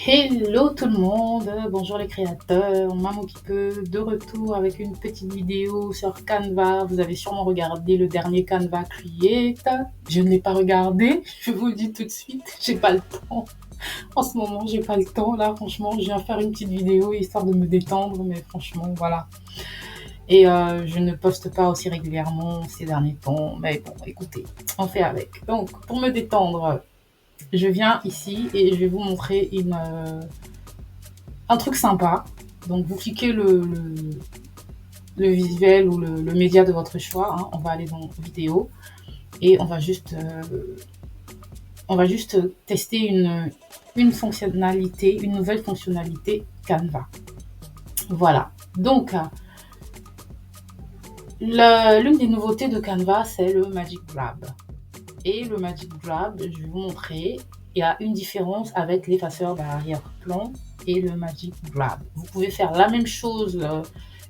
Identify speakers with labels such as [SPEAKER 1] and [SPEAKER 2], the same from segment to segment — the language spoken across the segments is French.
[SPEAKER 1] Hello tout le monde, bonjour les créateurs, Maman qui peut, de retour avec une petite vidéo sur Canva. Vous avez sûrement regardé le dernier Canva Create. Je ne l'ai pas regardé, je vous le dis tout de suite, j'ai pas le temps. En ce moment, j'ai pas le temps là, franchement, je viens faire une petite vidéo histoire de me détendre, mais franchement, voilà. Et je ne poste pas aussi régulièrement ces derniers temps, mais bon, écoutez, on fait avec. Donc, pour me détendre, je viens ici et je vais vous montrer un truc sympa. Donc vous cliquez le visuel ou le média de votre choix, hein. On va aller dans vidéo et on va juste tester une fonctionnalité, une nouvelle fonctionnalité Canva. Voilà. Donc l'une des nouveautés de Canva, c'est le Magic Grab. Et le Magic Grab, je vais vous montrer, il y a une différence avec l'effaceur d'arrière-plan et le Magic Grab. Vous pouvez faire la même chose,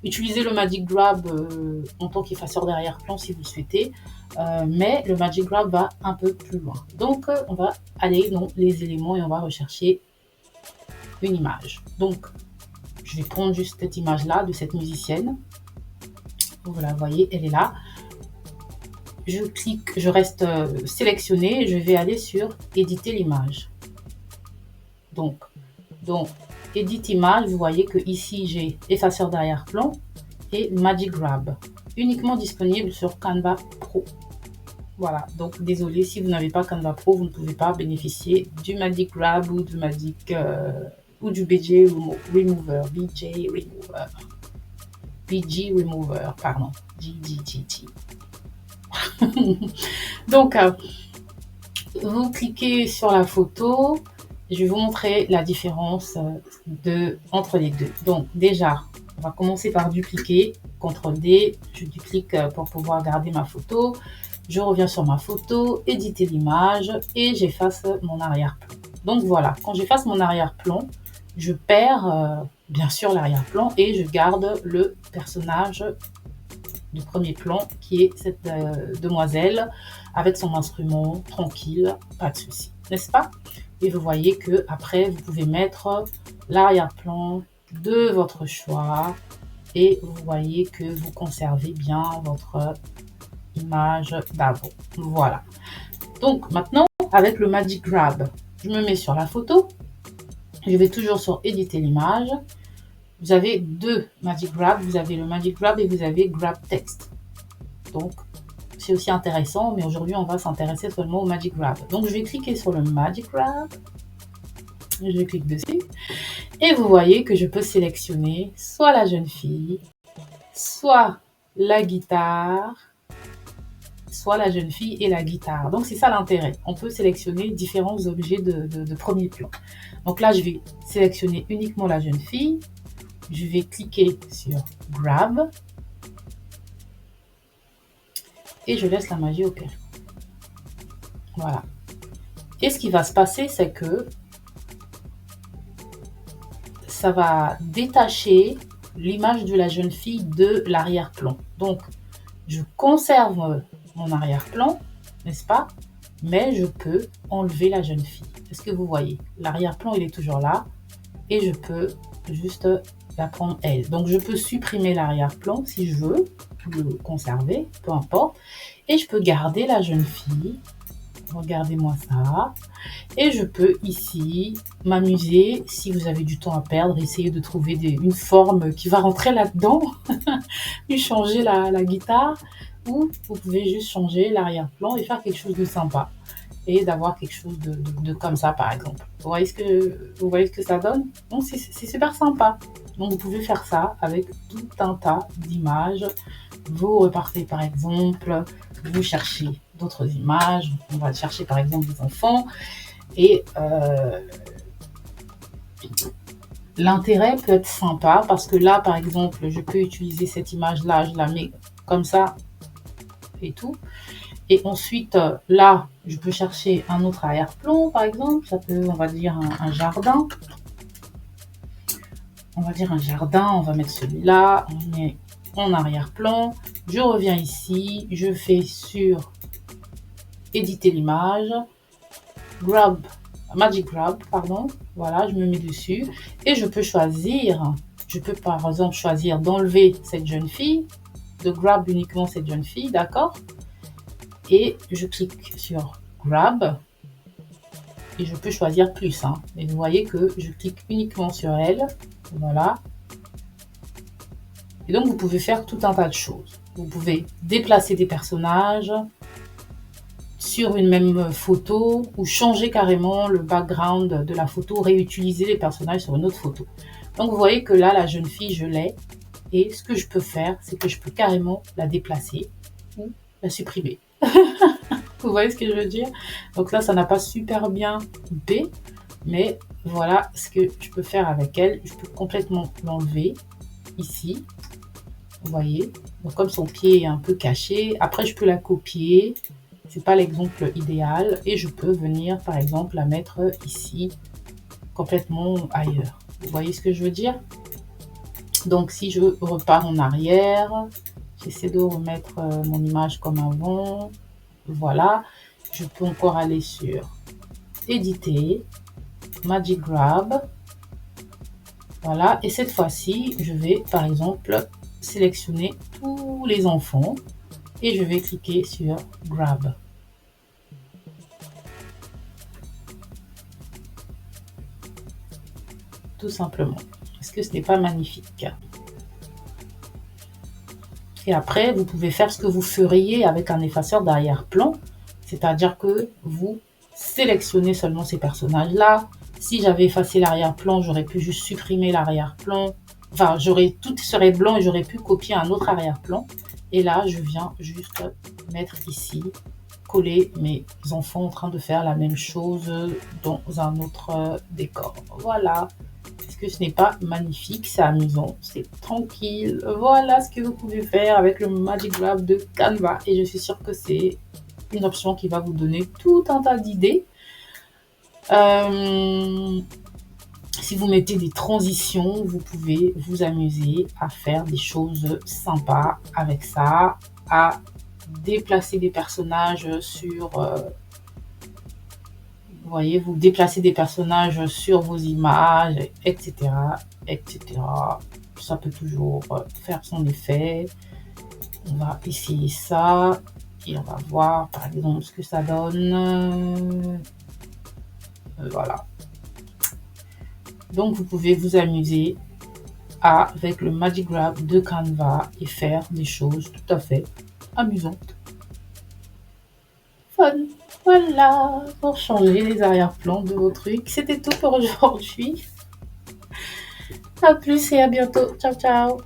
[SPEAKER 1] utiliser le Magic Grab en tant qu'effaceur d'arrière-plan si vous le souhaitez, mais le Magic Grab va un peu plus loin. Donc, on va aller dans les éléments et on va rechercher une image. Donc, je vais prendre juste cette image-là de cette musicienne. Vous la voyez, elle est là. Je clique, je reste sélectionné, je vais aller sur éditer l'image. Donc, Edit image, vous voyez que ici j'ai effaceur d'arrière-plan et Magic Grab, uniquement disponible sur Canva Pro. Voilà, donc désolé si vous n'avez pas Canva Pro, vous ne pouvez pas bénéficier du Magic Grab ou du ou du Remover, BG Remover, pardon, GGGG. Donc, vous cliquez sur la photo. Je vais vous montrer la différence entre les deux. Donc déjà, on va commencer par dupliquer. CTRL D, je duplique pour pouvoir garder ma photo. Je reviens sur ma photo, éditer l'image et j'efface mon arrière-plan. Donc voilà, quand j'efface mon arrière-plan, je perds bien sûr l'arrière-plan et je garde le personnage du premier plan qui est cette demoiselle avec son instrument tranquille, pas de souci, n'est-ce pas? Et vous voyez que après vous pouvez mettre l'arrière-plan de votre choix et vous voyez que vous conservez bien votre image d'avant. Voilà. Donc maintenant avec le Magic Grab, je me mets sur la photo, je vais toujours sur éditer l'image. Vous avez deux Magic Grab, vous avez le Magic Grab et vous avez Grab Text. Donc, c'est aussi intéressant, mais aujourd'hui, on va s'intéresser seulement au Magic Grab. Donc, je vais cliquer sur le Magic Grab. Je clique dessus. Et vous voyez que je peux sélectionner soit la jeune fille, soit la guitare, soit la jeune fille et la guitare. Donc, c'est ça l'intérêt. On peut sélectionner différents objets de premier plan. Donc là, je vais sélectionner uniquement la jeune fille. Je vais cliquer sur Grab. Et je laisse la magie opérer. Voilà. Et ce qui va se passer, c'est que ça va détacher l'image de la jeune fille de l'arrière-plan. Donc, je conserve mon arrière-plan, n'est-ce pas? Mais je peux enlever la jeune fille. Est-ce que vous voyez? L'arrière-plan, il est toujours là. Et je peux juste la prendre elle. Donc, je peux supprimer l'arrière-plan si je veux, le conserver, peu importe. Et je peux garder la jeune fille. Regardez-moi ça. Et je peux ici m'amuser, si vous avez du temps à perdre, essayer de trouver une forme qui va rentrer là-dedans, puis changer la guitare, ou vous pouvez juste changer l'arrière-plan et faire quelque chose de sympa. Et d'avoir quelque chose de comme ça, par exemple. Vous voyez ce que ça donne? Donc, c'est super sympa. Donc, vous pouvez faire ça avec tout un tas d'images. Vous repartez, par exemple, vous cherchez d'autres images. On va chercher, par exemple, des enfants. Et l'intérêt peut être sympa parce que là, par exemple, je peux utiliser cette image-là. Je la mets comme ça et tout. Et ensuite, là, je peux chercher un autre arrière-plan, par exemple. Ça peut, on va dire, un jardin. On va dire un jardin. On va mettre celui-là. On met en arrière-plan. Je reviens ici. Je fais sur éditer l'image. Grab Magic Grab, pardon. Voilà, je me mets dessus et je peux choisir. Je peux par exemple choisir d'enlever cette jeune fille, de grab uniquement cette jeune fille, d'accord? Et je clique sur grab et je peux choisir plus. Hein. Et vous voyez que je clique uniquement sur elle. Voilà. Et donc, vous pouvez faire tout un tas de choses. Vous pouvez déplacer des personnages sur une même photo ou changer carrément le background de la photo, réutiliser les personnages sur une autre photo. Donc, vous voyez que là, la jeune fille, je l'ai. Et ce que je peux faire, c'est que je peux carrément la déplacer ou la supprimer. Vous voyez ce que je veux dire? Donc là, ça n'a pas super bien coupé. Mais voilà ce que je peux faire avec elle. Je peux complètement l'enlever ici. Vous voyez? Donc comme son pied est un peu caché. Après, je peux la copier. C'est pas l'exemple idéal. Et je peux venir, par exemple, la mettre ici, complètement ailleurs. Vous voyez ce que je veux dire? Donc si je repars en arrière, j'essaie de remettre mon image comme avant. Voilà. Je peux encore aller sur éditer, Magic Grab. Voilà. Et cette fois-ci, je vais par exemple sélectionner tous les enfants et je vais cliquer sur Grab. Tout simplement. Est-ce que ce n'est pas magnifique? Et après, vous pouvez faire ce que vous feriez avec un effaceur d'arrière-plan, c'est-à-dire que vous sélectionnez seulement ces personnages-là. Si j'avais effacé l'arrière-plan, j'aurais pu juste supprimer l'arrière-plan. Enfin, tout serait blanc et j'aurais pu copier un autre arrière-plan. Et là, je viens juste mettre ici, coller mes enfants en train de faire la même chose dans un autre décor. Voilà. Est-ce que ce n'est pas magnifique? C'est amusant, c'est tranquille. Voilà ce que vous pouvez faire avec le Magic Grab de Canva. Et je suis sûre que c'est une option qui va vous donner tout un tas d'idées. Si vous mettez des transitions, vous pouvez vous amuser à faire des choses sympas avec ça, à déplacer des personnages sur... vous voyez, vous déplacez des personnages sur vos images, etc., etc. Ça peut toujours faire son effet. On va essayer ça et on va voir par exemple ce que ça donne. Voilà. Donc vous pouvez vous amuser avec le Magic Grab de Canva et faire des choses tout à fait amusantes. Fun. Voilà, pour changer les arrière-plans de vos trucs. C'était tout pour aujourd'hui. À plus et à bientôt. Ciao, ciao.